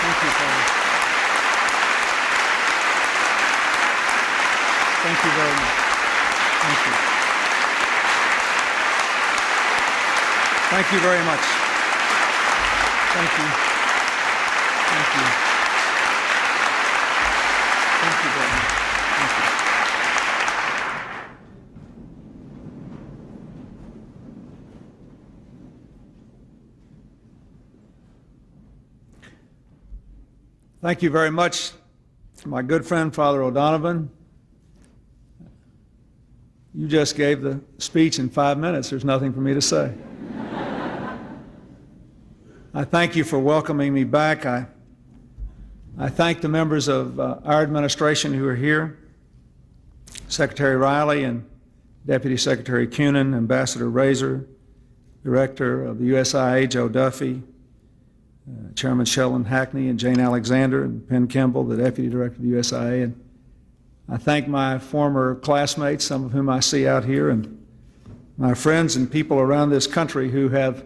Thank you, Father. Thank you very much. Thank you. Thank you very much. Thank you. Thank you. Thank you very much. Thank you. Thank you very much to my good friend, Father O'Donovan. You just gave the speech in 5 minutes. There's nothing for me to say. I thank you for welcoming me back. I thank the members of our administration who are here, Secretary Riley and Deputy Secretary Cunin, Ambassador Razor, Director of the USIA, Joe Duffy, Chairman Sheldon Hackney and Jane Alexander, and Penn Kimball, the Deputy Director of the USIA. And I thank my former classmates, some of whom I see out here, and my friends and people around this country who have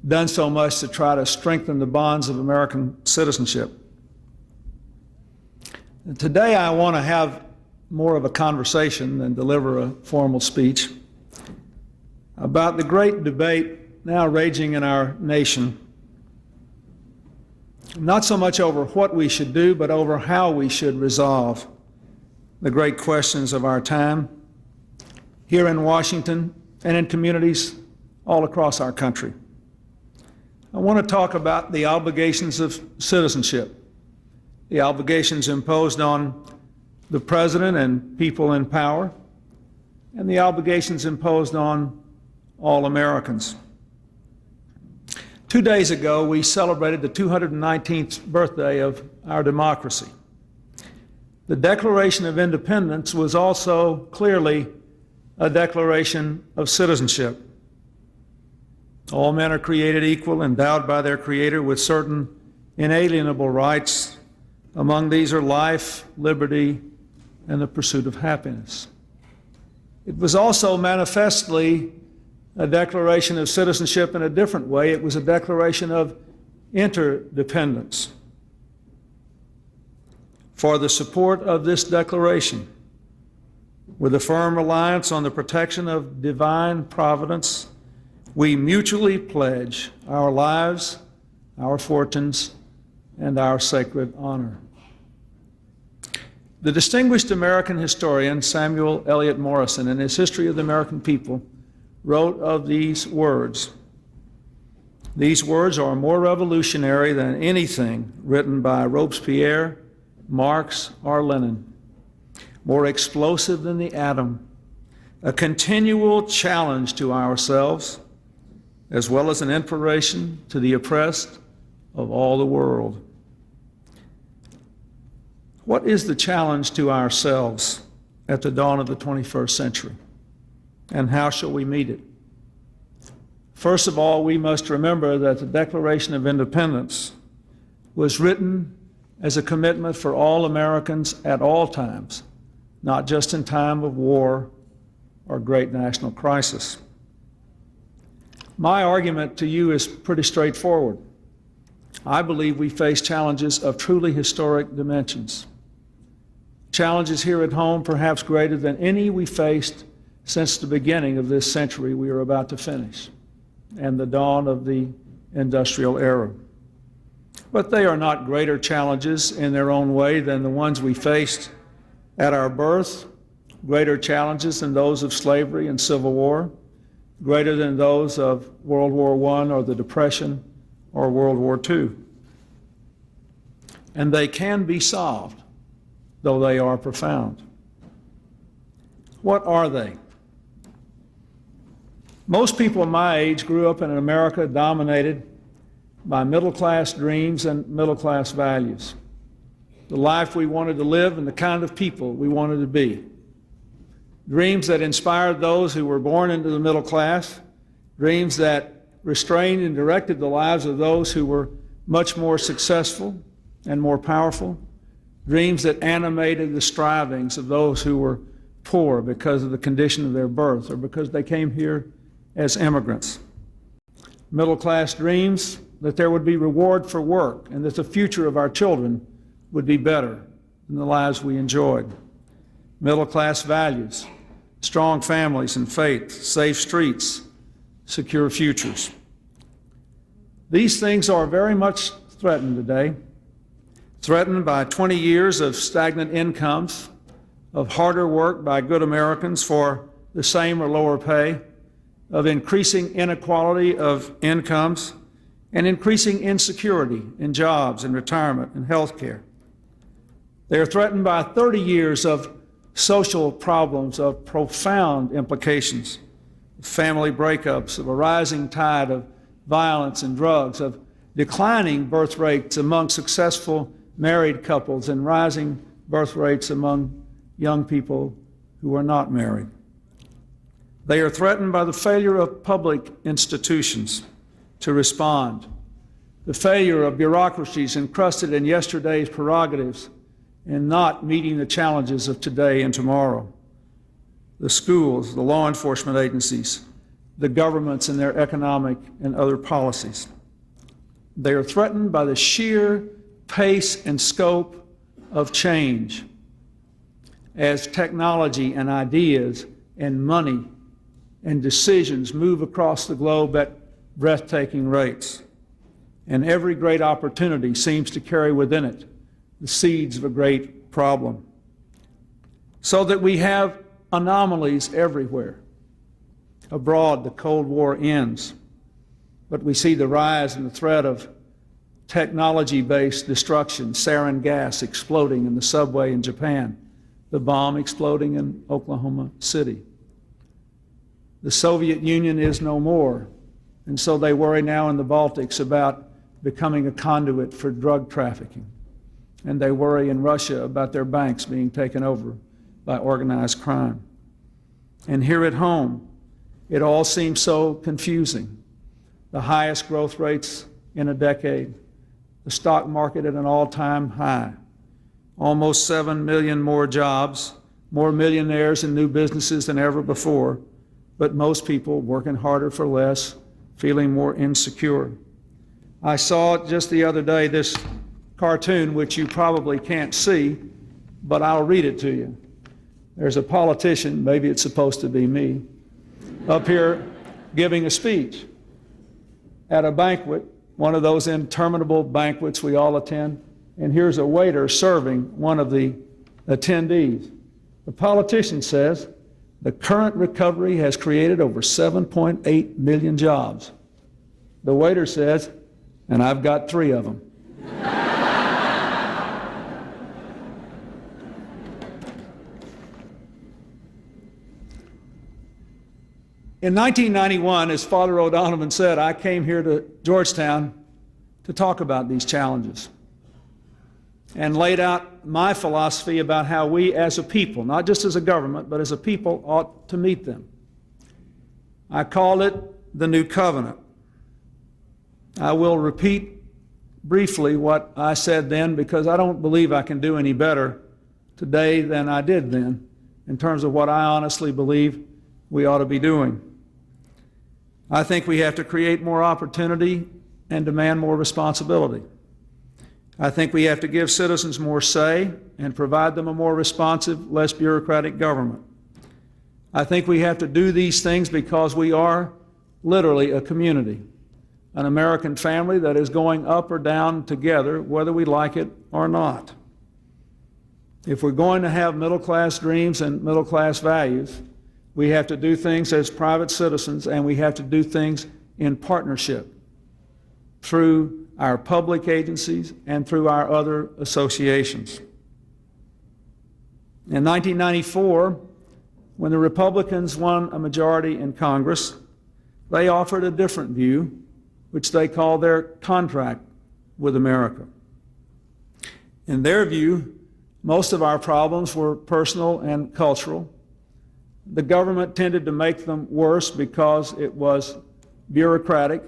done so much to try to strengthen the bonds of American citizenship. And today I want to have more of a conversation than deliver a formal speech about the great debate now raging in our nation, not so much over what we should do, but over how we should resolve the great questions of our time here in Washington and in communities all across our country. I want to talk about the obligations of citizenship, the obligations imposed on the President and people in power, and the obligations imposed on all Americans. 2 days ago, we celebrated the 219th birthday of our democracy. The Declaration of Independence was also clearly a declaration of citizenship. All men are created equal, endowed by their Creator with certain inalienable rights. Among these are life, liberty, and the pursuit of happiness. It was also manifestly a declaration of citizenship in a different way. It was a declaration of interdependence. For the support of this declaration, with a firm reliance on the protection of divine providence, we mutually pledge our lives, our fortunes, and our sacred honor. The distinguished American historian Samuel Eliot Morison, in his History of the American People, wrote of these words. These words are more revolutionary than anything written by Robespierre, Marx, or Lenin, more explosive than the atom, a continual challenge to ourselves, as well as an inspiration to the oppressed of all the world. What is the challenge to ourselves at the dawn of the 21st century? And how shall we meet it? First of all, we must remember that the Declaration of Independence was written as a commitment for all Americans at all times, not just in time of war or great national crisis. My argument to you is pretty straightforward. I believe we face challenges of truly historic dimensions. Challenges here at home perhaps greater than any we faced since the beginning of this century we are about to finish and the dawn of the industrial era. But they are not greater challenges in their own way than the ones we faced at our birth, greater challenges than those of slavery and civil war, greater than those of World War I or the Depression or World War II. And they can be solved, though they are profound. What are they? Most people my age grew up in an America dominated by middle-class dreams and middle-class values, the life we wanted to live and the kind of people we wanted to be. Dreams that inspired those who were born into the middle class, dreams that restrained and directed the lives of those who were much more successful and more powerful, dreams that animated the strivings of those who were poor because of the condition of their birth or because they came here as immigrants. Middle-class dreams that there would be reward for work and that the future of our children would be better than the lives we enjoyed. Middle-class values, strong families and faith, safe streets, secure futures. These things are very much threatened today, threatened by 20 years of stagnant incomes, of harder work by good Americans for the same or lower pay, of increasing inequality of incomes, and increasing insecurity in jobs and retirement and health care. They are threatened by 30 years of social problems of profound implications, family breakups, of a rising tide of violence and drugs, of declining birth rates among successful married couples and rising birth rates among young people who are not married. They are threatened by the failure of public institutions to respond, the failure of bureaucracies encrusted in yesterday's prerogatives and not meeting the challenges of today and tomorrow, the schools, the law enforcement agencies, the governments and their economic and other policies. They are threatened by the sheer pace and scope of change as technology and ideas and money and decisions move across the globe at breathtaking rates. And every great opportunity seems to carry within it the seeds of a great problem. So that we have anomalies everywhere. Abroad, the Cold War ends, but we see the rise and the threat of technology-based destruction, sarin gas exploding in the subway in Japan, the bomb exploding in Oklahoma City. The Soviet Union is no more, and so they worry now in the Baltics about becoming a conduit for drug trafficking. And they worry in Russia about their banks being taken over by organized crime. And here at home, it all seems so confusing. The highest growth rates in a decade, the stock market at an all-time high, almost 7 million more jobs, more millionaires and new businesses than ever before, but most people working harder for less, feeling more insecure. I saw just the other day this cartoon, which you probably can't see, but I'll read it to you. There's a politician, maybe it's supposed to be me, up here giving a speech at a banquet, one of those interminable banquets we all attend, and here's a waiter serving one of the attendees. The politician says, the current recovery has created over 7.8 million jobs. The waiter says, and I've got 3 of them. In 1991, as Father O'Donovan said, I came here to Georgetown to talk about these challenges and laid out my philosophy about how we as a people, not just as a government, but as a people, ought to meet them. I called it the New Covenant. I will repeat briefly what I said then because I don't believe I can do any better today than I did then in terms of what I honestly believe we ought to be doing. I think we have to create more opportunity and demand more responsibility. I think we have to give citizens more say and provide them a more responsive, less bureaucratic government. I think we have to do these things because we are literally a community, an American family that is going up or down together, whether we like it or not. If we're going to have middle-class dreams and middle-class values, we have to do things as private citizens, and we have to do things in partnership through our public agencies and through our other associations. In 1994, when the Republicans won a majority in Congress, they offered a different view, which they call their contract with America. In their view, most of our problems were personal and cultural. The government tended to make them worse because it was bureaucratic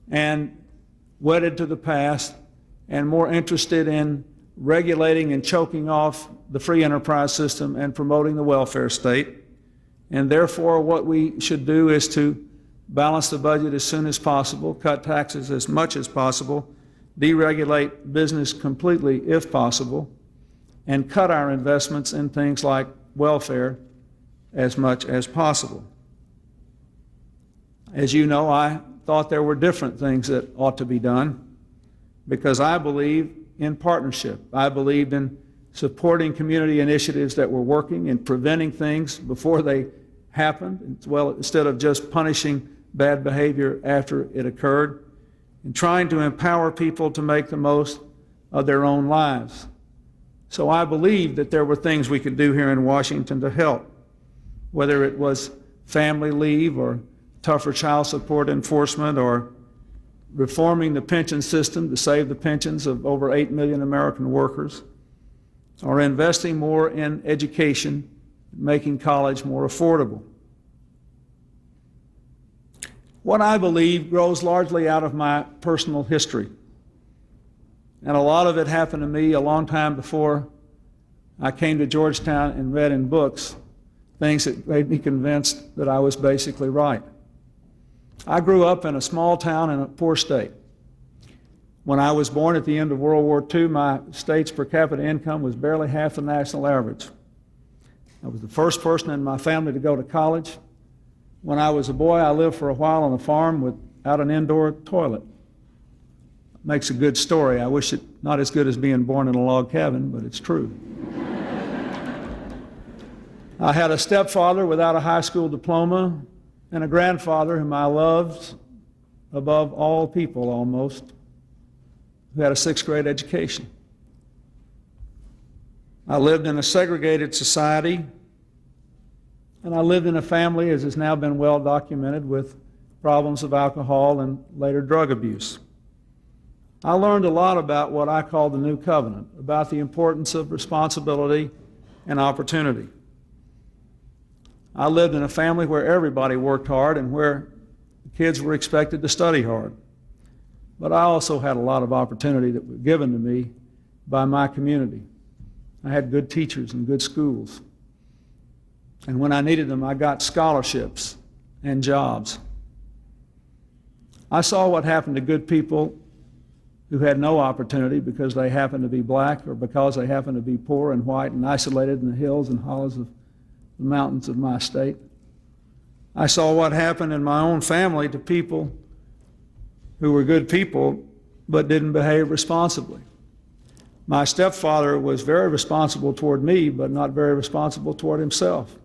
and wedded to the past and more interested in regulating and choking off the free enterprise system and promoting the welfare state. And therefore, what we should do is to balance the budget as soon as possible, cut taxes as much as possible, deregulate business completely if possible, and cut our investments in things like welfare as much as possible. As you know, I thought there were different things that ought to be done because I believe in partnership. I believed in supporting community initiatives that were working and preventing things before they happened, well, instead of just punishing bad behavior after it occurred, and trying to empower people to make the most of their own lives. So I believed that there were things we could do here in Washington to help, whether it was family leave or tougher child support enforcement or reforming the pension system to save the pensions of over 8 million American workers, or investing more in education, making college more affordable. What I believe grows largely out of my personal history. And a lot of it happened to me a long time before I came to Georgetown and read in books things that made me convinced that I was basically right. I grew up in a small town in a poor state. When I was born at the end of World War II, my state's per capita income was barely half the national average. I was the first person in my family to go to college. When I was a boy, I lived for a while on a farm without an indoor toilet. Makes a good story. I wish it not as good as being born in a log cabin, but it's true. I had a stepfather without a high school diploma and a grandfather whom I loved above all people almost, who had a sixth grade education. I lived in a segregated society, and I lived in a family, as has now been well documented, with problems of alcohol and later drug abuse. I learned a lot about what I call the New Covenant, about the importance of responsibility and opportunity. I lived in a family where everybody worked hard and where kids were expected to study hard. But I also had a lot of opportunity that was given to me by my community. I had good teachers and good schools. And when I needed them, I got scholarships and jobs. I saw what happened to good people who had no opportunity because they happened to be black or because they happened to be poor and white and isolated in the hills and hollows of the mountains of my state. I saw what happened in my own family to people who were good people but didn't behave responsibly. My stepfather was very responsible toward me, but not very responsible toward himself.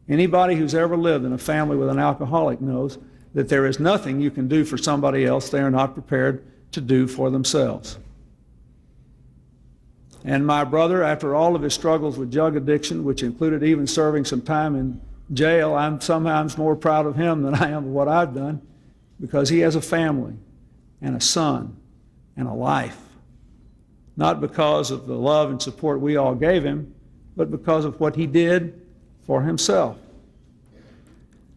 Anybody who's ever lived in a family with an alcoholic knows that there is nothing you can do for somebody else they are not prepared to do for themselves. And my brother, after all of his struggles with drug addiction, which included even serving some time in jail, I'm sometimes more proud of him than I am of what I've done, because he has a family and a son and a life. Not because of the love and support we all gave him, but because of what he did for himself.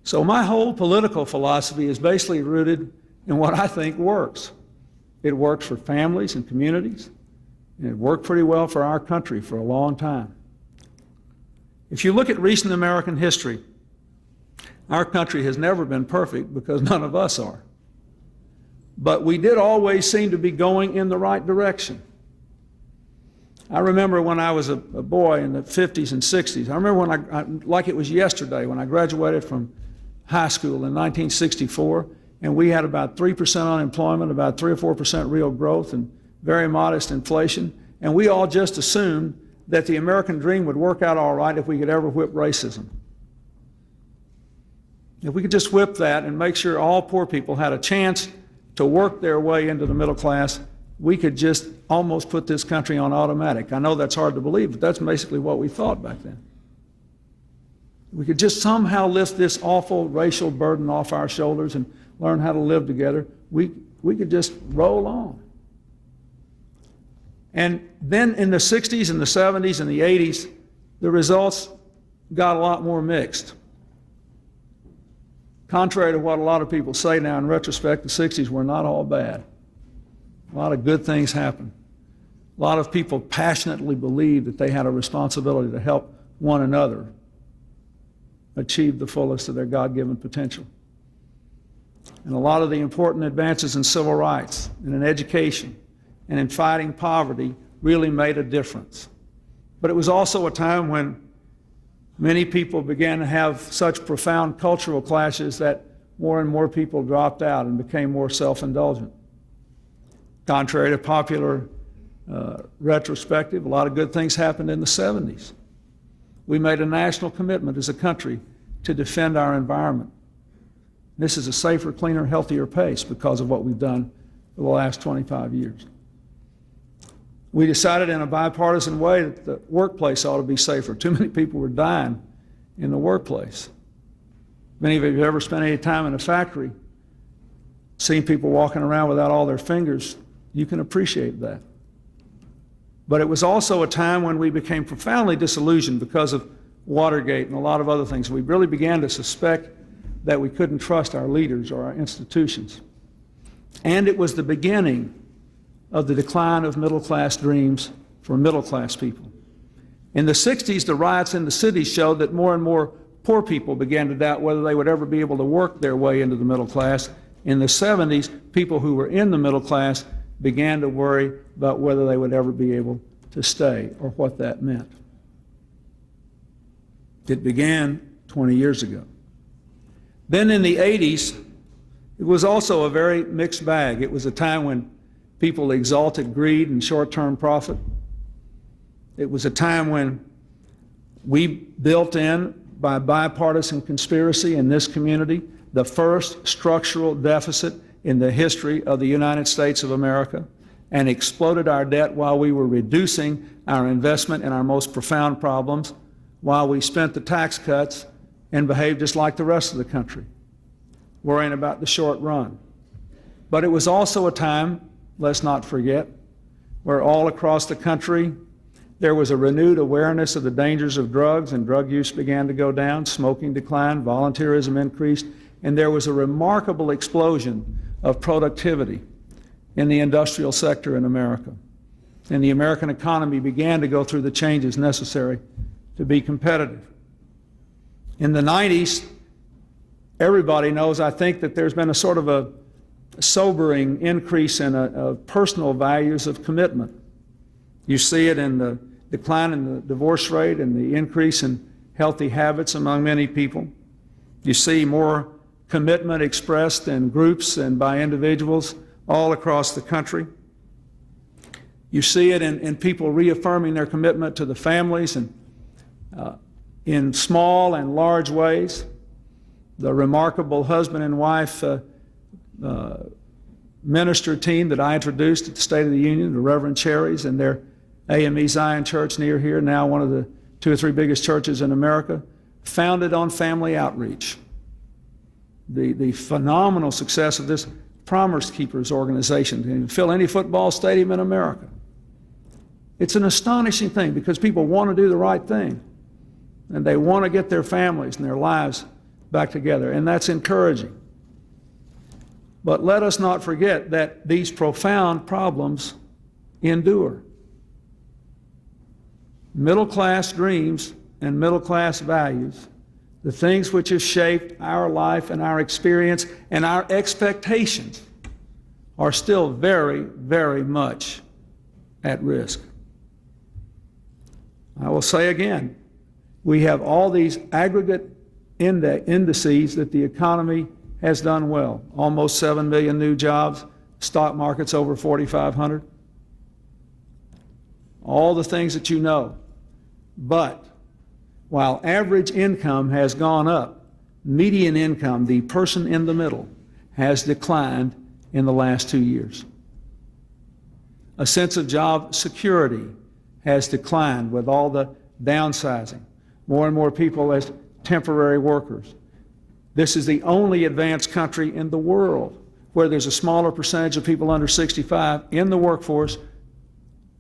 So my whole political philosophy is basically rooted in what I think works. It works for families and communities, and it worked pretty well for our country for a long time. If you look at recent American history, our country has never been perfect because none of us are. But we did always seem to be going in the right direction. I remember when I was a boy in the 50s and 60s. I remember when like it was yesterday, when I graduated from high school in 1964, and we had about 3% unemployment, about 3 or 4% real growth, and very modest inflation. And we all just assumed that the American dream would work out all right if we could ever whip racism. If we could just whip that and make sure all poor people had a chance to work their way into the middle class, we could just almost put this country on automatic. I know that's hard to believe, but that's basically what we thought back then. We could just somehow lift this awful racial burden off our shoulders and learn how to live together. We could just roll on. And then in the 60s and the 70s and the 80s, the results got a lot more mixed. Contrary to what a lot of people say now, in retrospect, the 60s were not all bad. A lot of good things happened. A lot of people passionately believed that they had a responsibility to help one another achieve the fullest of their God-given potential. And a lot of the important advances in civil rights and in education and in fighting poverty really made a difference. But it was also a time when many people began to have such profound cultural clashes that more and more people dropped out and became more self-indulgent. Contrary to popular retrospective, a lot of good things happened in the 70s. We made a national commitment as a country to defend our environment. This is a safer, cleaner, healthier pace because of what we've done for the last 25 years. We decided in a bipartisan way that the workplace ought to be safer. Too many people were dying in the workplace. Many of you have ever spent any time in a factory, seen people walking around without all their fingers, you can appreciate that. But it was also a time when we became profoundly disillusioned because of Watergate and a lot of other things. We really began to suspect that we couldn't trust our leaders or our institutions. And it was the beginning of the decline of middle-class dreams for middle-class people. In the 60s, the riots in the cities showed that more and more poor people began to doubt whether they would ever be able to work their way into the middle class. In the 70s, people who were in the middle class began to worry about whether they would ever be able to stay or what that meant. It began 20 years ago. Then in the 80s, it was also a very mixed bag. It was a time when people exalted greed and short-term profit. It was a time when we built in, by bipartisan conspiracy in this community, the first structural deficit in the history of the United States of America, and exploded our debt while we were reducing our investment in our most profound problems, while we spent the tax cuts and behaved just like the rest of the country, worrying about the short run. But it was also a time, let's not forget, where all across the country there was a renewed awareness of the dangers of drugs, and drug use began to go down, smoking declined, volunteerism increased, and there was a remarkable explosion of productivity in the industrial sector in America. And the American economy began to go through the changes necessary to be competitive. In the 90s, everybody knows, I think, that there's been a sort of a sobering increase in personal values of commitment. You see it in the decline in the divorce rate and the increase in healthy habits among many people. You see more commitment expressed in groups and by individuals all across the country. You see it in people reaffirming their commitment to the families and in small and large ways. The remarkable husband and wife minister team that I introduced at the State of the Union, the Reverend Cherries and their AME Zion Church near here, now one of the 2 or 3 biggest churches in America, founded on family outreach. The phenomenal success of this Promise Keepers organization can fill any football stadium in America. It's an astonishing thing because people want to do the right thing and they want to get their families and their lives back together, and that's encouraging. But let us not forget that these profound problems endure. Middle-class dreams and middle-class values, the things which have shaped our life and our experience and our expectations, are still very, very much at risk. I will say again, we have all these aggregate indices that the economy has done well. Almost 7 million new jobs, stock market's over 4,500. All the things that you know. But while average income has gone up, median income, the person in the middle, has declined in the last 2 years. A sense of job security has declined with all the downsizing. More and more people as temporary workers. This is the only advanced country in the world where there's a smaller percentage of people under 65 in the workforce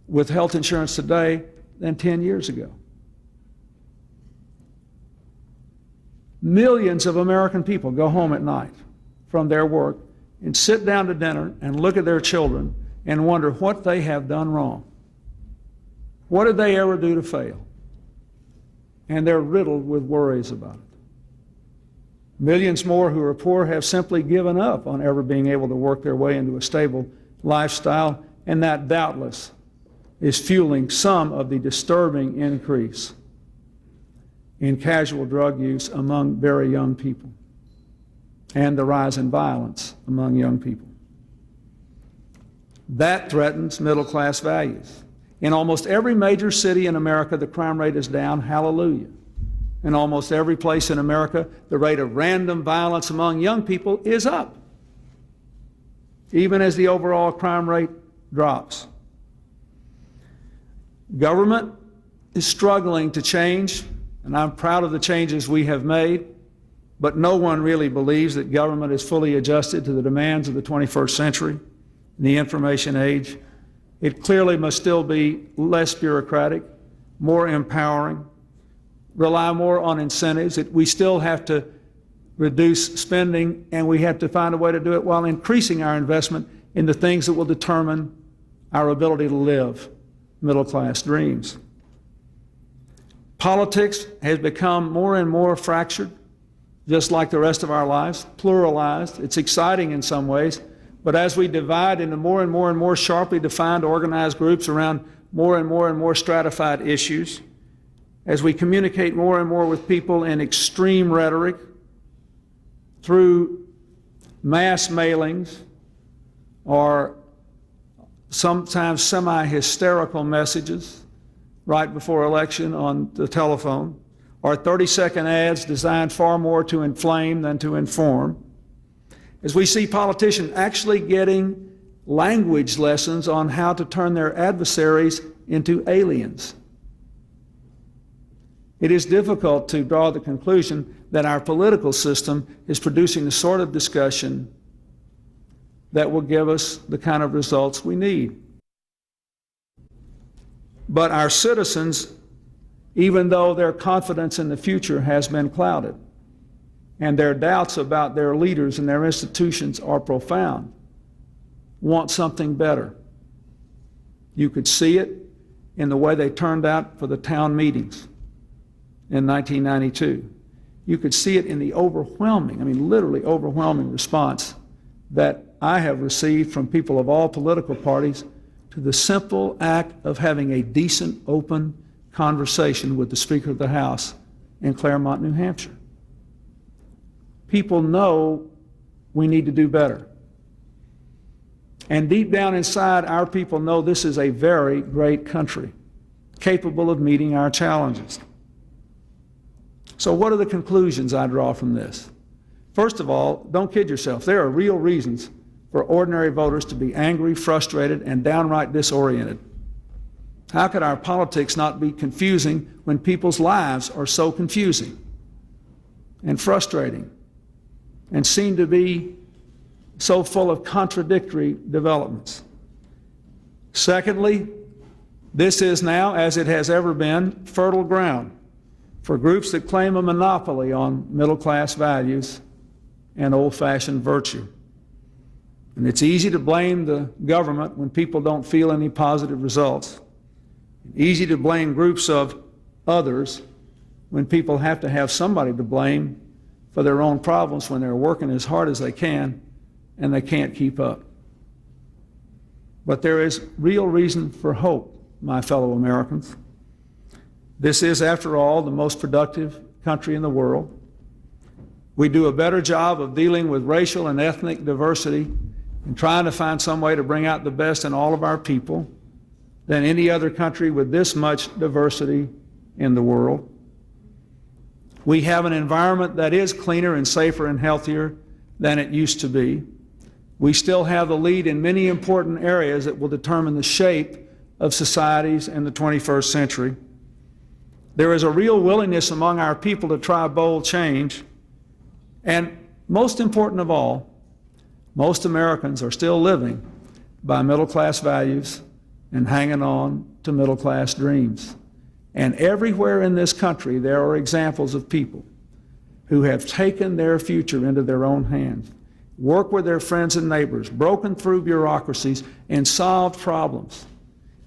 with health insurance today than 10 years ago. Millions of American people go home at night from their work and sit down to dinner and look at their children and wonder what they have done wrong. What did they ever do to fail? And they're riddled with worries about it. Millions more who are poor have simply given up on ever being able to work their way into a stable lifestyle, and that doubtless is fueling some of the disturbing increase in casual drug use among very young people and the rise in violence among young people. That threatens middle-class values. In almost every major city in America, the crime rate is down, hallelujah. In almost every place in America, the rate of random violence among young people is up, even as the overall crime rate drops. Government is struggling to change, and I'm proud of the changes we have made, but no one really believes that government is fully adjusted to the demands of the 21st century, the information age. It clearly must still be less bureaucratic, more empowering, rely more on incentives. We still have to reduce spending, and we have to find a way to do it while increasing our investment in the things that will determine our ability to live middle-class dreams. Politics has become more and more fractured, just like the rest of our lives, pluralized. It's exciting in some ways, but as we divide into more and more sharply defined organized groups around more and more stratified issues, as we communicate more and more with people in extreme rhetoric through mass mailings or sometimes semi-hysterical messages right before election on the telephone, or 30-second ads designed far more to inflame than to inform, as we see politicians actually getting language lessons on how to turn their adversaries into aliens, it is difficult to draw the conclusion that our political system is producing the sort of discussion that will give us the kind of results we need. But our citizens, even though their confidence in the future has been clouded and their doubts about their leaders and their institutions are profound, want something better. You could see it in the way they turned out for the town meetings in 1992. You could see it in the literally overwhelming response that I have received from people of all political parties to the simple act of having a decent, open conversation with the Speaker of the House in Claremont, New Hampshire. People know we need to do better. And deep down inside, our people know this is a very great country, capable of meeting our challenges. So what are the conclusions I draw from this? First of all, don't kid yourself. There are real reasons for ordinary voters to be angry, frustrated, and downright disoriented. How could our politics not be confusing when people's lives are so confusing and frustrating and seem to be so full of contradictory developments? Secondly, this is now, as it has ever been, fertile ground for groups that claim a monopoly on middle-class values and old-fashioned virtue. And it's easy to blame the government when people don't feel any positive results. Easy to blame groups of others when people have to have somebody to blame for their own problems when they're working as hard as they can and they can't keep up. But there is real reason for hope, my fellow Americans. This is, after all, the most productive country in the world. We do a better job of dealing with racial and ethnic diversity and trying to find some way to bring out the best in all of our people than any other country with this much diversity in the world. We have an environment that is cleaner and safer and healthier than it used to be. We still have the lead in many important areas that will determine the shape of societies in the 21st century. There is a real willingness among our people to try bold change. And most important of all, most Americans are still living by middle-class values and hanging on to middle-class dreams. And everywhere in this country, there are examples of people who have taken their future into their own hands, worked with their friends and neighbors, broken through bureaucracies, and solved problems.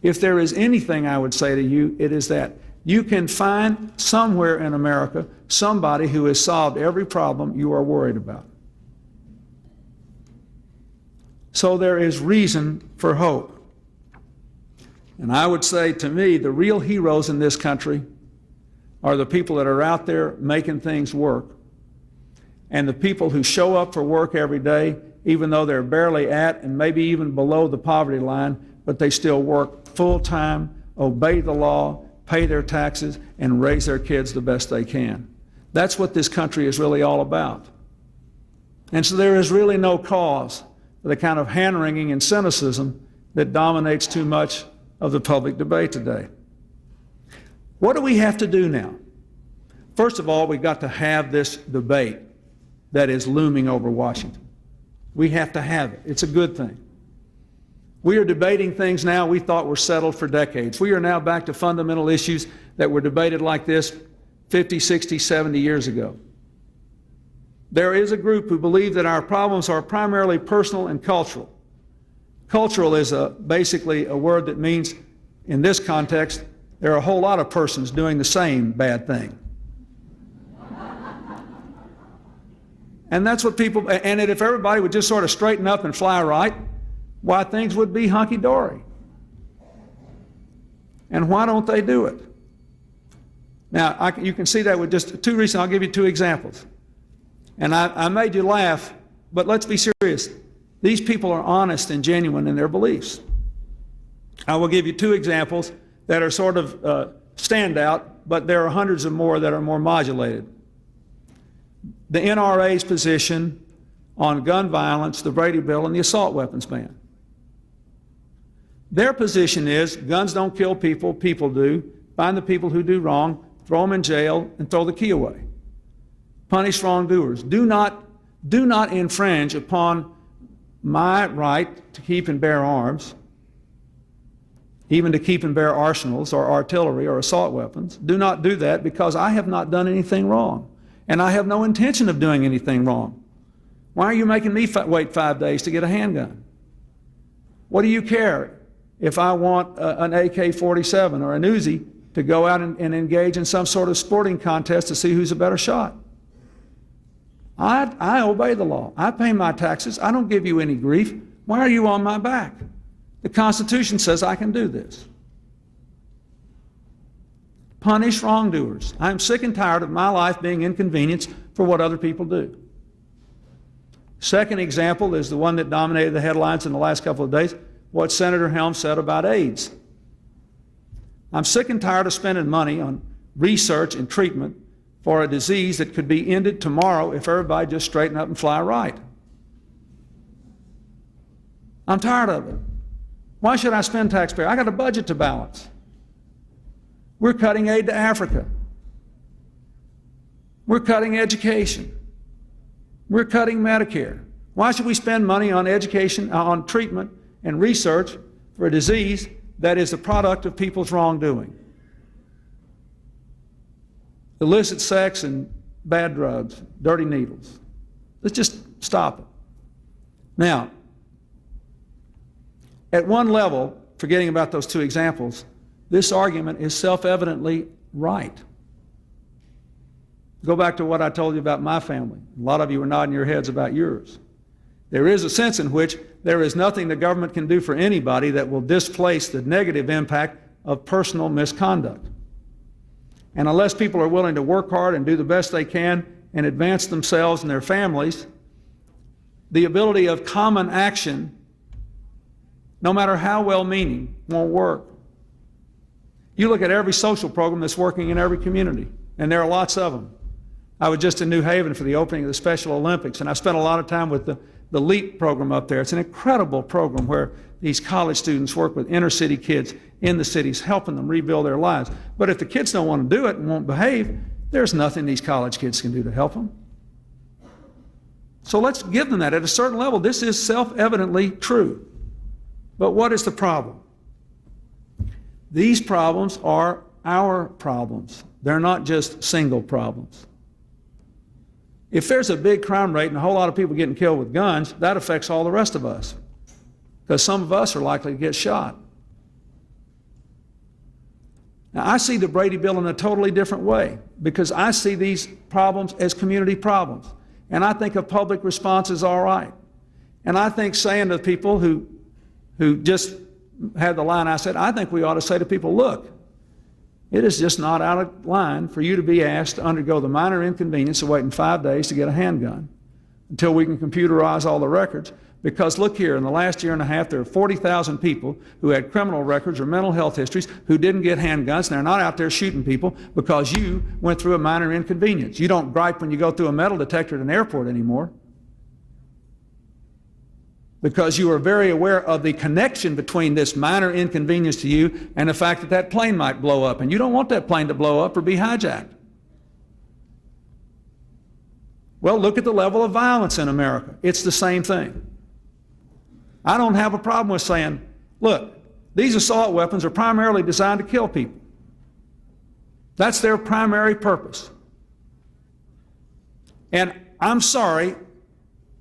If there is anything I would say to you, it is that You can find somewhere in America somebody who has solved every problem you are worried about. So there is reason for hope. And I would say, to me, the real heroes in this country are the people that are out there making things work, and the people who show up for work every day, even though they're barely at and maybe even below the poverty line, but they still work full time, obey the law, pay their taxes, and raise their kids the best they can. That's what this country is really all about. And so there is really no cause for the kind of hand-wringing and cynicism that dominates too much of the public debate today. What do we have to do now? First of all, we've got to have this debate that is looming over Washington. We have to have it. It's a good thing. We are debating things now we thought were settled for decades. We are now back to fundamental issues that were debated like this 50, 60, 70 years ago. There is a group who believe that our problems are primarily personal and cultural. Cultural is basically a word that means, in this context, there are a whole lot of persons doing the same bad thing. And that's what people, and if everybody would just sort of straighten up and fly right, why, things would be hunky-dory. And why don't they do it? Now, you can see that with just two reasons. I'll give you two examples. And I made you laugh, but let's be serious. These people are honest and genuine in their beliefs. I will give you two examples that are sort of standout, but there are hundreds of more that are more modulated. The NRA's position on gun violence, the Brady Bill, and the assault weapons ban. Their position is guns don't kill people, people do. Find the people who do wrong, throw them in jail, and throw the key away. Punish wrongdoers. Do not infringe upon my right to keep and bear arms, even to keep and bear arsenals or artillery or assault weapons. Do not do that, because I have not done anything wrong, and I have no intention of doing anything wrong. Why are you making me wait 5 days to get a handgun? What do you care if I want an AK-47 or an Uzi to go out and engage in some sort of sporting contest to see who's a better shot? I obey the law. I pay my taxes. I don't give you any grief. Why are you on my back? The Constitution says I can do this. Punish wrongdoers. I'm sick and tired of my life being inconvenienced for what other people do. Second example is the one that dominated the headlines in the last couple of days, what Senator Helms said about AIDS. I'm sick and tired of spending money on research and treatment for a disease that could be ended tomorrow if everybody just straightened up and fly right. I'm tired of it. Why should I spend taxpayer? I got a budget to balance. We're cutting aid to Africa. We're cutting education. We're cutting Medicare. Why should we spend money on education, on treatment and research for a disease that is the product of people's wrongdoing? Illicit sex and bad drugs, dirty needles. Let's just stop it. Now, at one level, forgetting about those two examples, this argument is self-evidently right. Go back to what I told you about my family. A lot of you are nodding your heads about yours. There is a sense in which there is nothing the government can do for anybody that will displace the negative impact of personal misconduct. And unless people are willing to work hard and do the best they can and advance themselves and their families, the ability of common action, no matter how well-meaning, won't work. You look at every social program that's working in every community, and there are lots of them. I was just in New Haven for the opening of the Special Olympics, and I spent a lot of time with the LEAP program up there. It's an incredible program where these college students work with inner city kids in the cities, helping them rebuild their lives. But if the kids don't want to do it and won't behave, there's nothing these college kids can do to help them. So let's give them that. At a certain level, this is self-evidently true. But what is the problem? These problems are our problems. They're not just single problems. If there's a big crime rate and a whole lot of people getting killed with guns, that affects all the rest of us, because some of us are likely to get shot. Now, I see the Brady Bill in a totally different way because I see these problems as community problems. And I think a public response is all right. And I think saying to people who just had the line I said, I think we ought to say to people, look, it is just not out of line for you to be asked to undergo the minor inconvenience of waiting 5 days to get a handgun until we can computerize all the records. Because look here, in the last year and a half, there are 40,000 people who had criminal records or mental health histories who didn't get handguns, and they're not out there shooting people because you went through a minor inconvenience. You don't gripe when you go through a metal detector at an airport anymore because you are very aware of the connection between this minor inconvenience to you and the fact that that plane might blow up, and you don't want that plane to blow up or be hijacked. Well, look at the level of violence in America. It's the same thing. I don't have a problem with saying, look, these assault weapons are primarily designed to kill people. That's their primary purpose. And I'm sorry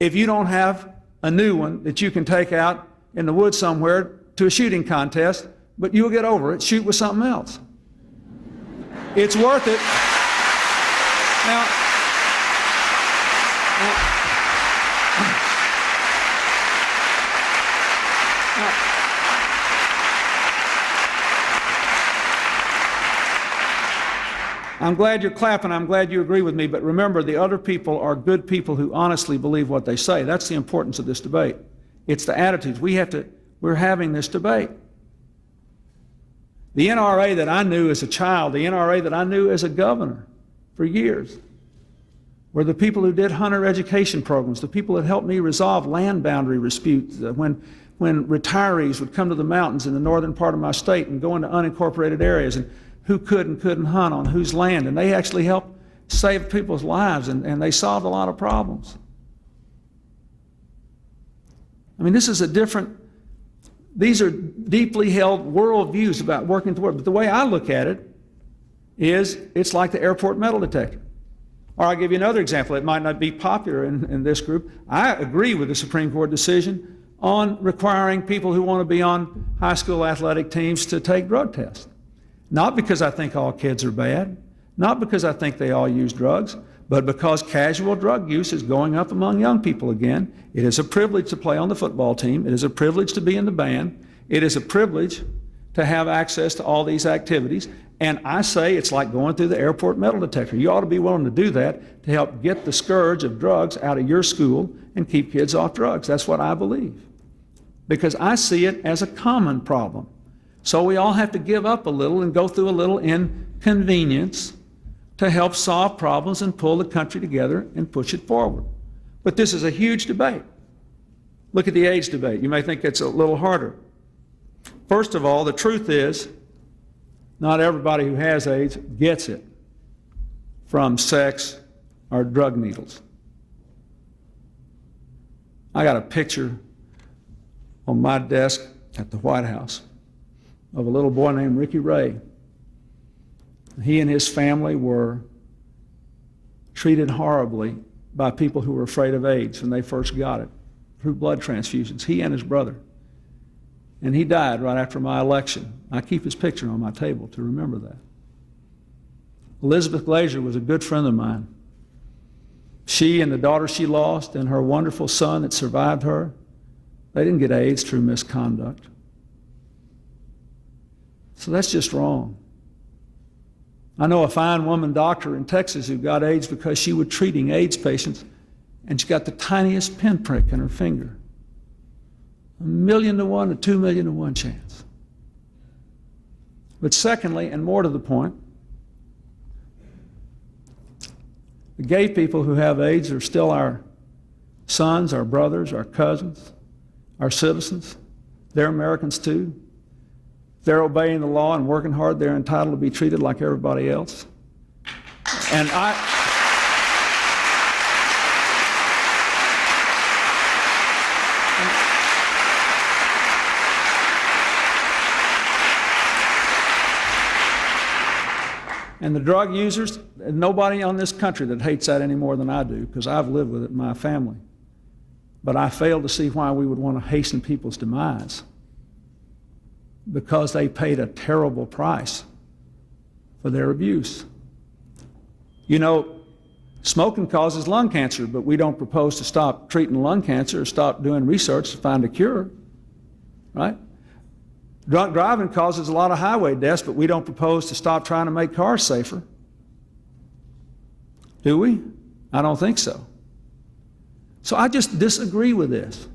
if you don't have a new one that you can take out in the woods somewhere to a shooting contest, but you'll get over it. Shoot with something else. It's worth it. Now, I'm glad you're clapping. I'm glad you agree with me. But remember, the other people are good people who honestly believe what they say. That's the importance of this debate. It's the attitudes. We're having this debate. The NRA that I knew as a child, the NRA that I knew as a governor for years, were the people who did hunter education programs, the people that helped me resolve land boundary disputes when retirees would come to the mountains in the northern part of my state and go into unincorporated areas and who could and couldn't hunt on whose land. And they actually helped save people's lives, and they solved a lot of problems. I mean, these are deeply held worldviews about working toward. But the way I look at it is it's like the airport metal detector. Or I'll give you another example. It might not be popular in this group. I agree with the Supreme Court decision on requiring people who want to be on high school athletic teams to take drug tests. Not because I think all kids are bad, not because I think they all use drugs, but because casual drug use is going up among young people again. It is a privilege to play on the football team. It is a privilege to be in the band. It is a privilege to have access to all these activities. And I say it's like going through the airport metal detector. You ought to be willing to do that to help get the scourge of drugs out of your school and keep kids off drugs. That's what I believe. Because I see it as a common problem. So we all have to give up a little and go through a little inconvenience to help solve problems and pull the country together and push it forward. But this is a huge debate. Look at the AIDS debate. You may think it's a little harder. First of all, the truth is, not everybody who has AIDS gets it from sex or drug needles. I got a picture on my desk at the White House of a little boy named Ricky Ray. He and his family were treated horribly by people who were afraid of AIDS when they first got it, through blood transfusions, he and his brother. And he died right after my election. I keep his picture on my table to remember that. Elizabeth Glazier was a good friend of mine. She and the daughter she lost and her wonderful son that survived her, they didn't get AIDS through misconduct. So that's just wrong. I know a fine woman doctor in Texas who got AIDS because she was treating AIDS patients and she got the tiniest pinprick in her finger. 1,000,000 to 1 to 2,000,000 to 1 chance. But secondly, and more to the point, the gay people who have AIDS are still our sons, our brothers, our cousins, our citizens. They're Americans too. They're obeying the law and working hard. They're entitled to be treated like everybody else. And the drug users, nobody on this country that hates that any more than I do, because I've lived with it in my family. But I fail to see why we would want to hasten people's demise, because they paid a terrible price for their abuse. You know, smoking causes lung cancer, but we don't propose to stop treating lung cancer or stop doing research to find a cure, right? Drunk driving causes a lot of highway deaths, but we don't propose to stop trying to make cars safer. Do we? I don't think so. So I just disagree with this.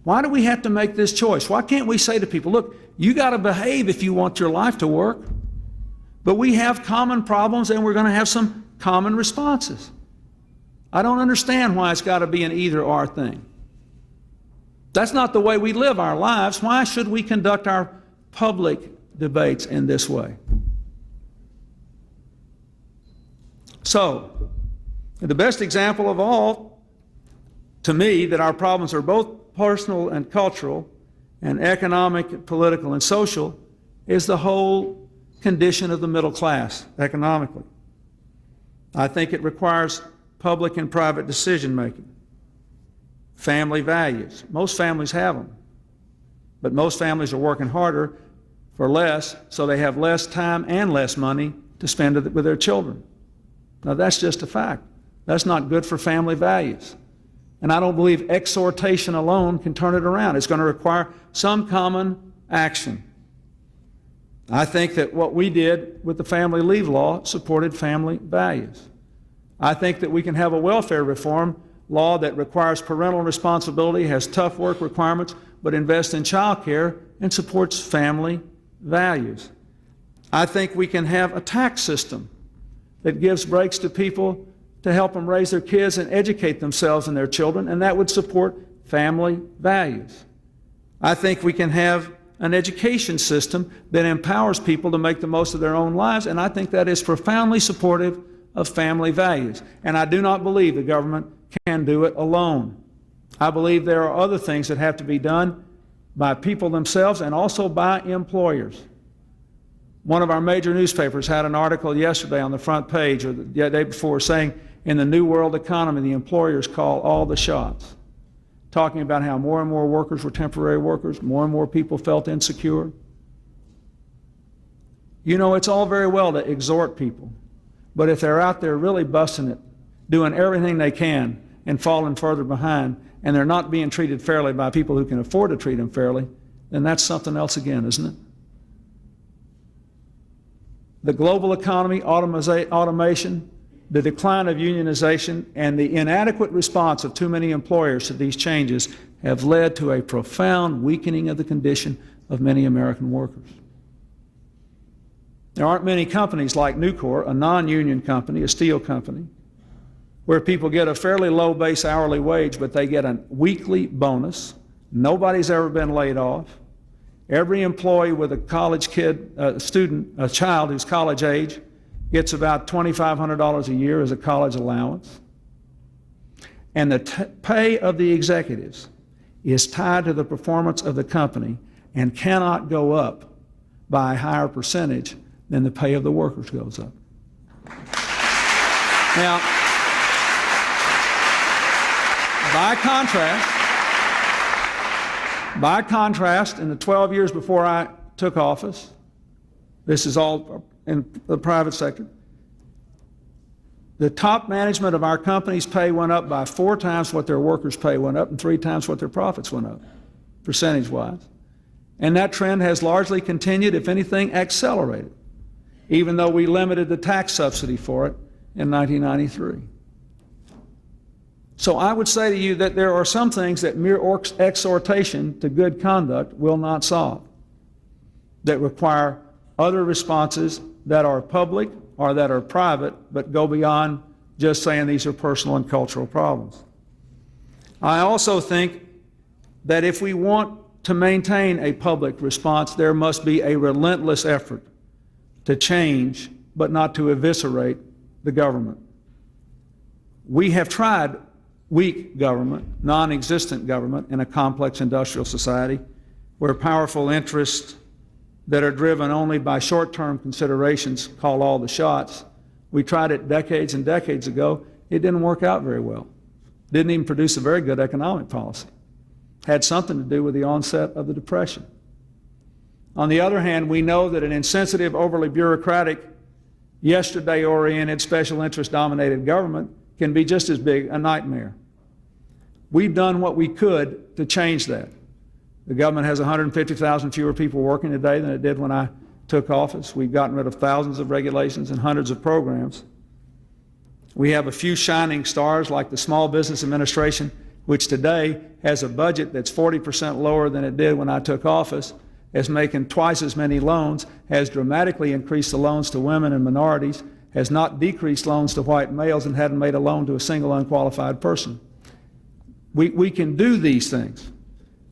Why do we have to make this choice? Why can't we say to people, look, you got to behave if you want your life to work, but we have common problems and we're going to have some common responses. I don't understand why it's got to be an either-or thing. That's not the way we live our lives. Why should we conduct our public debates in this way? So, the best example of all, to me, that our problems are both personal and cultural, and economic, political, and social, is the whole condition of the middle class economically. I think it requires public and private decision making. Family values. Most families have them, but most families are working harder for less, so they have less time and less money to spend with their children. Now that's just a fact. That's not good for family values. And I don't believe exhortation alone can turn it around. It's going to require some common action. I think that what we did with the family leave law supported family values. I think that we can have a welfare reform law that requires parental responsibility, has tough work requirements, but invests in child care and supports family values. I think we can have a tax system that gives breaks to people to help them raise their kids and educate themselves and their children, and that would support family values. I think we can have an education system that empowers people to make the most of their own lives, and I think that is profoundly supportive of family values. And I do not believe the government can do it alone. I believe there are other things that have to be done by people themselves and also by employers. One of our major newspapers had an article yesterday on the front page, or the day before, saying in the New World economy, the employers call all the shots, talking about how more and more workers were temporary workers, more and more people felt insecure. You know, it's all very well to exhort people, but if they're out there really busting it, doing everything they can and falling further behind, and they're not being treated fairly by people who can afford to treat them fairly, then that's something else again, isn't it? The global economy, automation, the decline of unionization, and the inadequate response of too many employers to these changes have led to a profound weakening of the condition of many American workers. There aren't many companies like Nucor, a non-union company, a steel company, where people get a fairly low base hourly wage, but they get a weekly bonus. Nobody's ever been laid off. Every employee with a college kid, a child who's college age, gets about $2,500 a year as a college allowance. And the pay of the executives is tied to the performance of the company and cannot go up by a higher percentage than the pay of the workers goes up. Now, by contrast, in the 12 years before I took office, this is all in the private sector, the top management of our company's pay went up by 4 times what their workers' pay went up and 3 times what their profits went up, percentage-wise. And that trend has largely continued, if anything, accelerated, even though we limited the tax subsidy for it in 1993. So I would say to you that there are some things that mere exhortation to good conduct will not solve, that require other responses that are public or that are private, but go beyond just saying these are personal and cultural problems. I also think that if we want to maintain a public response, there must be a relentless effort to change, but not to eviscerate the government. We have tried weak government, non-existent government in a complex industrial society where powerful interests that are driven only by short-term considerations call all the shots. We tried it decades and decades ago. It didn't work out very well. Didn't even produce a very good economic policy. Had something to do with the onset of the Depression. On the other hand, we know that an insensitive, overly bureaucratic, yesterday-oriented, special interest-dominated government can be just as big a nightmare. We've done what we could to change that. The government has 150,000 fewer people working today than it did when I took office. We've gotten rid of thousands of regulations and hundreds of programs. We have a few shining stars like the Small Business Administration, which today has a budget that's 40% lower than it did when I took office, is making twice as many loans, has dramatically increased the loans to women and minorities, has not decreased loans to white males, and hadn't made a loan to a single unqualified person. We can do these things.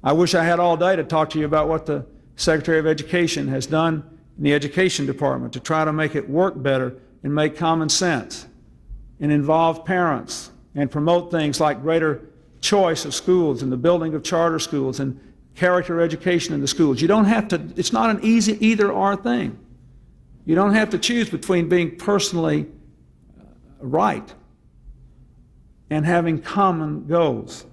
I wish I had all day to talk to you about what the Secretary of Education has done in the Education Department to try to make it work better and make common sense and involve parents and promote things like greater choice of schools and the building of charter schools and character education in the schools. You don't have to, it's not an easy either-or thing. You don't have to choose between being personally right and having common goals.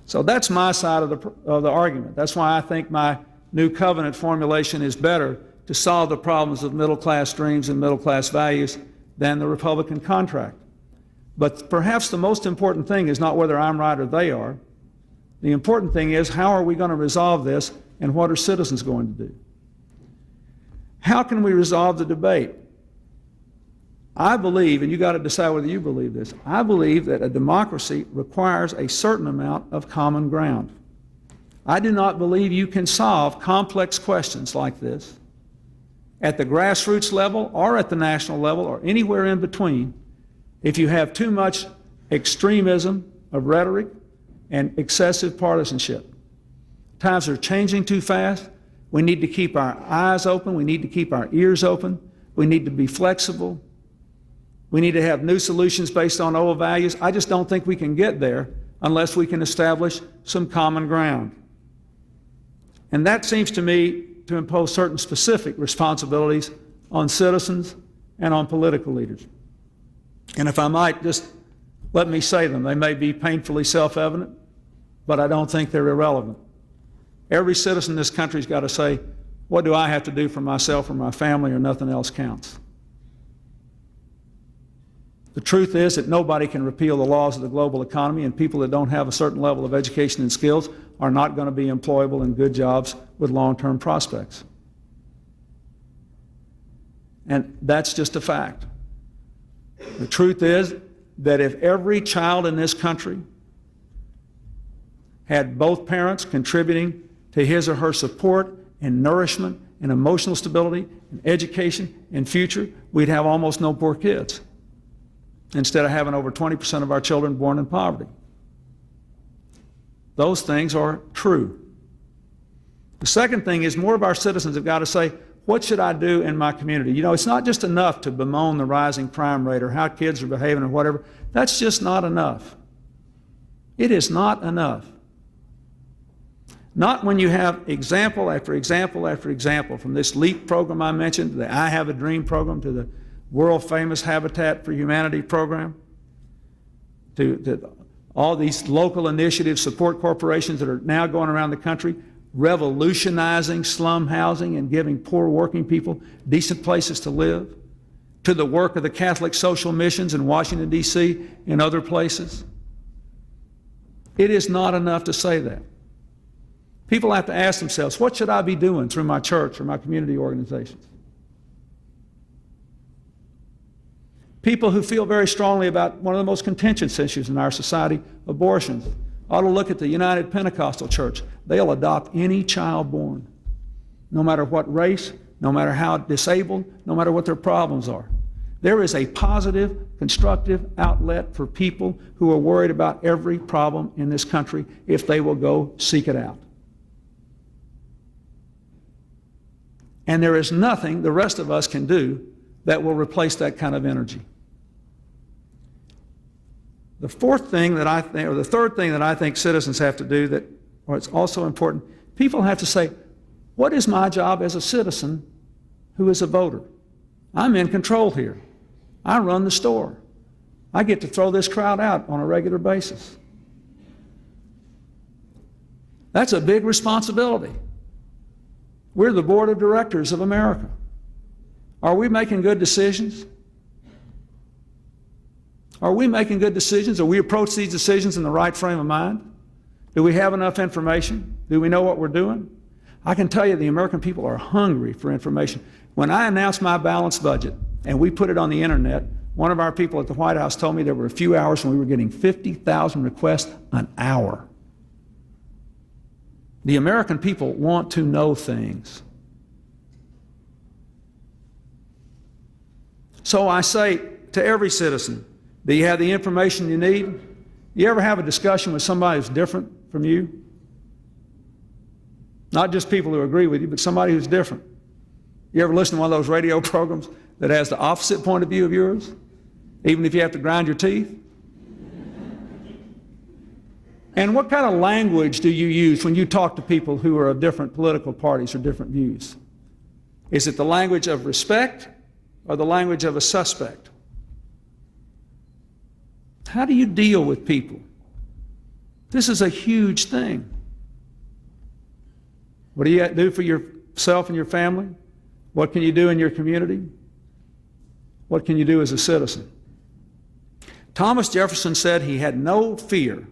So that's my side of the argument. That's why I think my new covenant formulation is better to solve the problems of middle-class dreams and middle-class values than the Republican contract. But perhaps the most important thing is not whether I'm right or they are. The important thing is, how are we going to resolve this, and what are citizens going to do? How can we resolve the debate? I believe, and you got to decide whether you believe this, I believe that a democracy requires a certain amount of common ground. I do not believe you can solve complex questions like this at the grassroots level or at the national level or anywhere in between if you have too much extremism of rhetoric and excessive partisanship. Times are changing too fast. We need to keep our eyes open. We need to keep our ears open. We need to be flexible. We need to have new solutions based on old values. I just don't think we can get there unless we can establish some common ground. And that seems to me to impose certain specific responsibilities on citizens and on political leaders. And if I might, just let me say them. They may be painfully self-evident, but I don't think they're irrelevant. Every citizen in this country's got to say, what do I have to do for myself or my family, or nothing else counts? The truth is that nobody can repeal the laws of the global economy, and people that don't have a certain level of education and skills are not going to be employable in good jobs with long-term prospects. And that's just a fact. The truth is that if every child in this country had both parents contributing to his or her support and nourishment and emotional stability and education and future, we'd have almost no poor kids, instead of having over 20% of our children born in poverty. Those things are true. The second thing is, more of our citizens have got to say, what should I do in my community? You know, it's not just enough to bemoan the rising crime rate or how kids are behaving or whatever. That's just not enough. It is not enough. Not when you have example after example after example, from this LEAP program I mentioned, to the I Have a Dream program, to the world-famous Habitat for Humanity program, to all these local initiative support corporations that are now going around the country revolutionizing slum housing and giving poor working people decent places to live, to the work of the Catholic social missions in Washington, D.C. and other places. It is not enough to say that. People have to ask themselves, what should I be doing through my church or my community organizations? People who feel very strongly about one of the most contentious issues in our society, abortions, ought to look at the United Pentecostal Church. They'll adopt any child born, no matter what race, no matter how disabled, no matter what their problems are. There is a positive, constructive outlet for people who are worried about every problem in this country if they will go seek it out. And there is nothing the rest of us can do that will replace that kind of energy. The third thing that I think citizens have to do or it's also important, people have to say, what is my job as a citizen who is a voter? I'm in control here. I run the store. I get to throw this crowd out on a regular basis. That's a big responsibility. We're the board of directors of America. Are we making good decisions? Are we making good decisions? Do we approach these decisions in the right frame of mind? Do we have enough information? Do we know what we're doing? I can tell you the American people are hungry for information. When I announced my balanced budget and we put it on the internet, one of our people at the White House told me there were a few hours when we were getting 50,000 requests an hour. The American people want to know things. So I say to every citizen, do you have the information you need? You ever have a discussion with somebody who's different from you? Not just people who agree with you, but somebody who's different. You ever listen to one of those radio programs that has the opposite point of view of yours, even if you have to grind your teeth? And what kind of language do you use when you talk to people who are of different political parties or different views? Is it the language of respect or the language of a suspect? How do you deal with people? This is a huge thing. What do you do for yourself and your family? What can you do in your community? What can you do as a citizen? Thomas Jefferson said he had no fear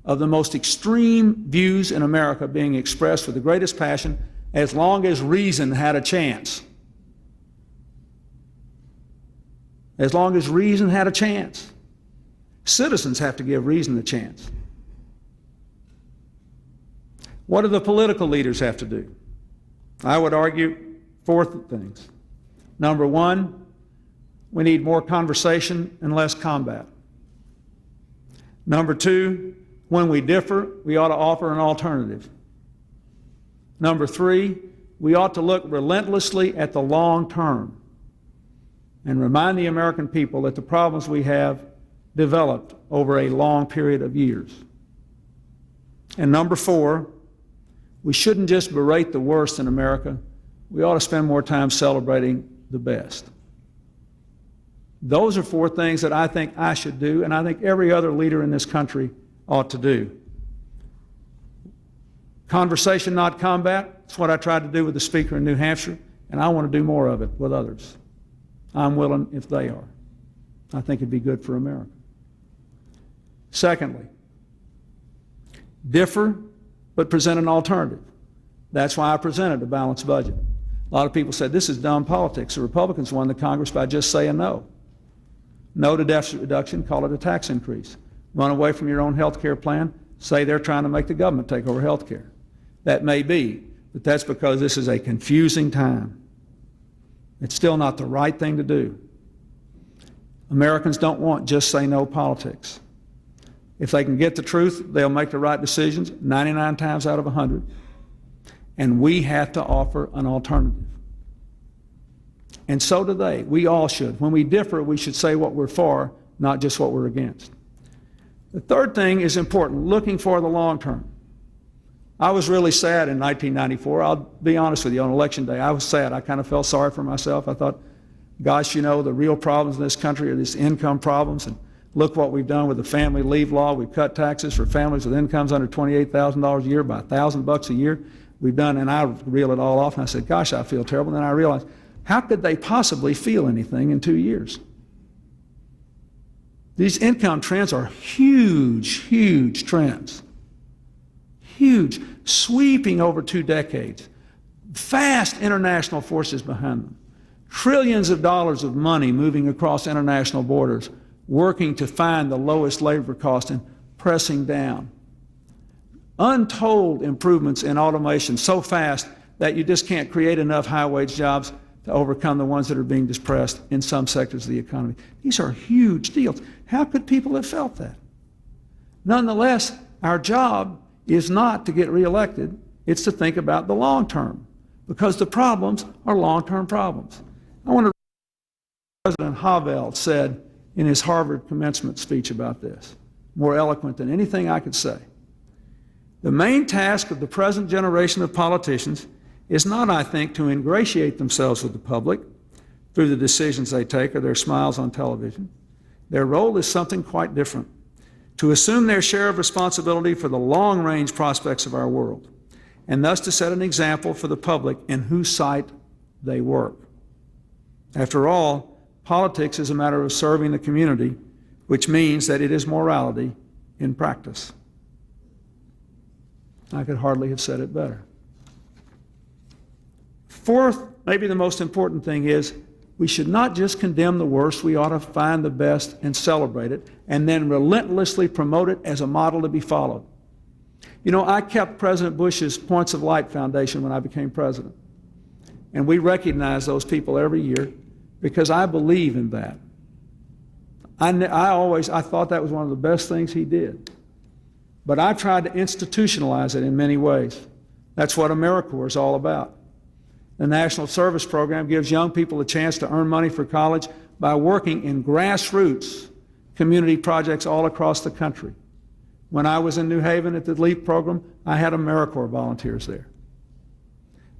of the most extreme views in America being expressed with the greatest passion as long as reason had a chance. As long as reason had a chance. Citizens have to give reason a chance. What do the political leaders have to do? I would argue 4 things. Number 1, we need more conversation and less combat. Number 2, when we differ, we ought to offer an alternative. Number 3, we ought to look relentlessly at the long term and remind the American people that the problems we have developed over a long period of years. And number 4, we shouldn't just berate the worst in America. We ought to spend more time celebrating the best. Those are 4 things that I think I should do, and I think every other leader in this country ought to do. Conversation, not combat. That's what I tried to do with the speaker in New Hampshire, and I want to do more of it with others. I'm willing if they are. I think it'd be good for America. Secondly, differ but present an alternative. That's why I presented a balanced budget. A lot of people said this is dumb politics. The Republicans won the Congress by just saying no. No to deficit reduction, call it a tax increase. Run away from your own health care plan, say they're trying to make the government take over health care. That may be, but that's because this is a confusing time. It's still not the right thing to do. Americans don't want just say no politics. If they can get the truth, they'll make the right decisions 99 times out of 100. And we have to offer an alternative. And so do they. We all should. When we differ, we should say what we're for, not just what we're against. The third thing is important, looking for the long term. I was really sad in 1994. I'll be honest with you, on Election Day, I was sad. I kind of felt sorry for myself. I thought, gosh, you know, the real problems in this country are these income problems, and look what we've done with the family leave law. We've cut taxes for families with incomes under $28,000 a year by $1,000 a year. We've done, and I reeled it all off, and I said, gosh, I feel terrible. And then I realized, how could they possibly feel anything in 2 years? These income trends are huge, huge trends. Huge, sweeping over 2 decades. Vast international forces behind them. Trillions of dollars of money moving across international borders, working to find the lowest labor cost and pressing down. Untold improvements in automation so fast that you just can't create enough high-wage jobs to overcome the ones that are being depressed in some sectors of the economy. These are huge deals. How could people have felt that? Nonetheless, our job is not to get reelected. It's to think about the long term, because the problems are long-term problems. I want to read what President Havel said in his Harvard commencement speech about this, more eloquent than anything I could say. The main task of the present generation of politicians is not, I think, to ingratiate themselves with the public through the decisions they take or their smiles on television. Their role is something quite different: to assume their share of responsibility for the long-range prospects of our world and thus to set an example for the public in whose sight they work. After all, politics is a matter of serving the community, which means that it is morality in practice. I could hardly have said it better. Fourth, maybe the most important thing is we should not just condemn the worst, we ought to find the best and celebrate it, and then relentlessly promote it as a model to be followed. You know, I kept President Bush's Points of Light Foundation when I became president. And we recognize those people every year because I believe in that. I thought that was one of the best things he did. But I tried to institutionalize it in many ways. That's what AmeriCorps is all about. The National Service Program gives young people a chance to earn money for college by working in grassroots community projects all across the country. When I was in New Haven at the LEAP program, I had AmeriCorps volunteers there.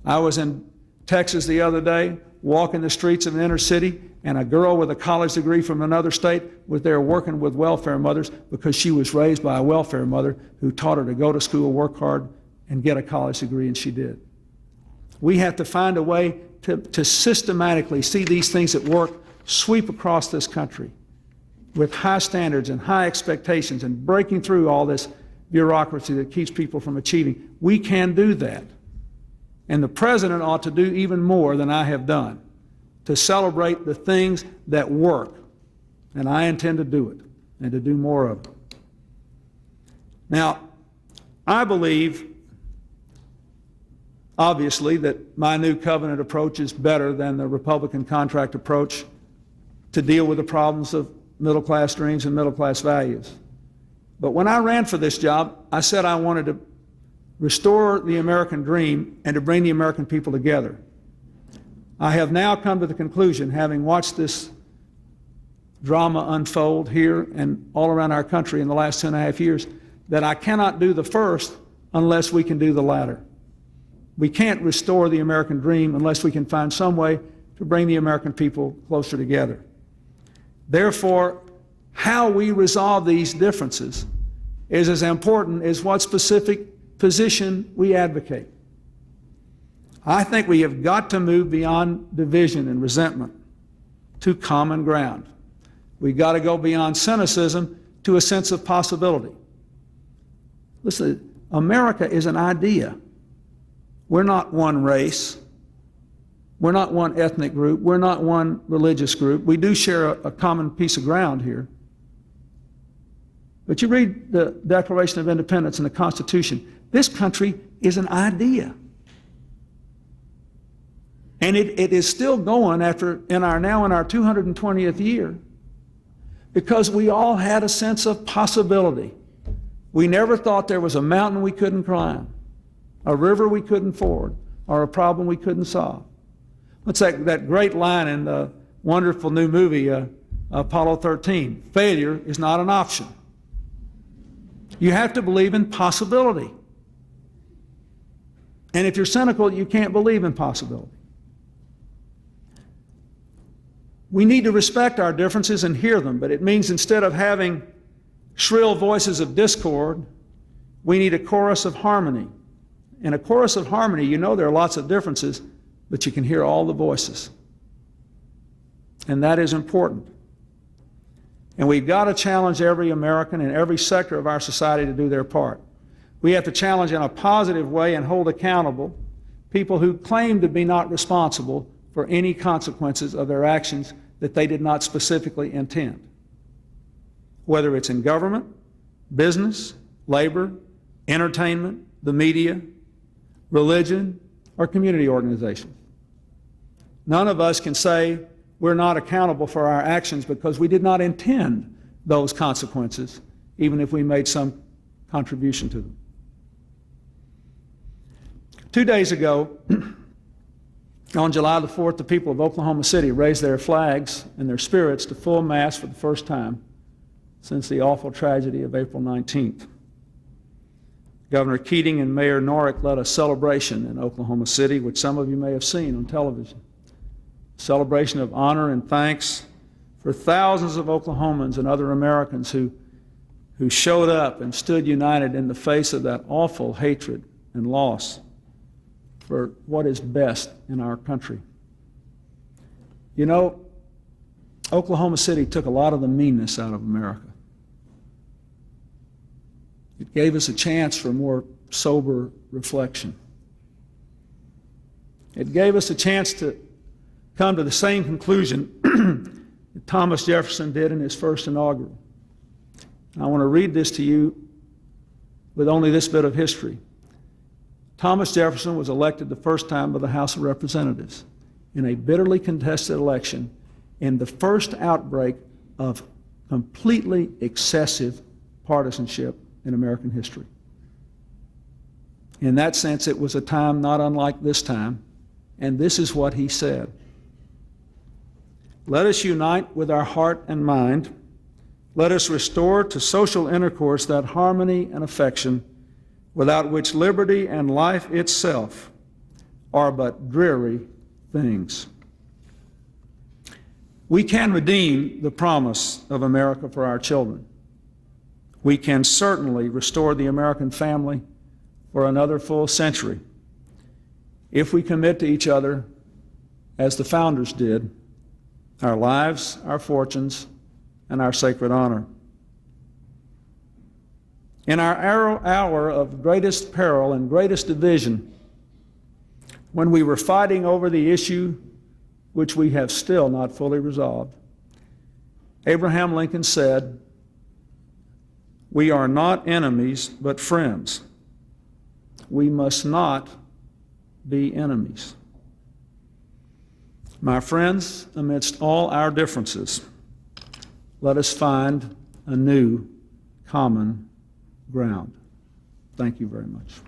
I was in Texas the other day, walking the streets of an inner city, and a girl with a college degree from another state was there working with welfare mothers because she was raised by a welfare mother who taught her to go to school, work hard, and get a college degree, and she did. We have to find a way to systematically see these things at work sweep across this country with high standards and high expectations and breaking through all this bureaucracy that keeps people from achieving. We can do that. And the president ought to do even more than I have done to celebrate the things that work. And I intend to do it and to do more of it. Now, I believe, obviously, that my new covenant approach is better than the Republican contract approach to deal with the problems of middle-class dreams and middle-class values. But when I ran for this job, I said I wanted to restore the American dream and to bring the American people together. I have now come to the conclusion, having watched this drama unfold here and all around our country in the last 2.5 years, that I cannot do the first unless we can do the latter. We can't restore the American dream unless we can find some way to bring the American people closer together. Therefore, how we resolve these differences is as important as what specific position we advocate. I think we have got to move beyond division and resentment to common ground. We've got to go beyond cynicism to a sense of possibility. Listen, America is an idea. We're not one race. We're not one ethnic group. We're not one religious group. We do share a common piece of ground here. But you read the Declaration of Independence and the Constitution. This country is an idea. And it is still going in our 220th year because we all had a sense of possibility. We never thought there was a mountain we couldn't climb, a river we couldn't ford, or a problem we couldn't solve. What's that great line in the wonderful new movie, Apollo 13? Failure is not an option. You have to believe in possibility. And if you're cynical, you can't believe in possibility. We need to respect our differences and hear them, but it means instead of having shrill voices of discord, we need a chorus of harmony. In a chorus of harmony, you know there are lots of differences, but you can hear all the voices. And that is important. And we've got to challenge every American in every sector of our society to do their part. We have to challenge in a positive way and hold accountable people who claim to be not responsible for any consequences of their actions that they did not specifically intend. Whether it's in government, business, labor, entertainment, the media, religion, or community organizations. None of us can say we're not accountable for our actions because we did not intend those consequences, even if we made some contribution to them. 2 days ago, on July the 4th, the people of Oklahoma City raised their flags and their spirits to full mast for the first time since the awful tragedy of April 19th. Governor Keating and Mayor Norrick led a celebration in Oklahoma City, which some of you may have seen on television. A celebration of honor and thanks for thousands of Oklahomans and other Americans who showed up and stood united in the face of that awful hatred and loss for what is best in our country. You know, Oklahoma City took a lot of the meanness out of America. It gave us a chance for more sober reflection. It gave us a chance to come to the same conclusion that Thomas Jefferson did in his first inaugural. I want to read this to you with only this bit of history. Thomas Jefferson was elected the first time by the House of Representatives in a bitterly contested election in the first outbreak of completely excessive partisanship in American history. In that sense, it was a time not unlike this time, and this is what he said. Let us unite with our heart and mind. Let us restore to social intercourse that harmony and affection without which liberty and life itself are but dreary things. We can redeem the promise of America for our children. We can certainly restore the American family for another full century if we commit to each other, as the founders did, our lives, our fortunes, and our sacred honor. In our hour of greatest peril and greatest division, when we were fighting over the issue which we have still not fully resolved, Abraham Lincoln said, "We are not enemies, but friends. We must not be enemies." My friends, amidst all our differences, let us find a new common ground. Thank you very much.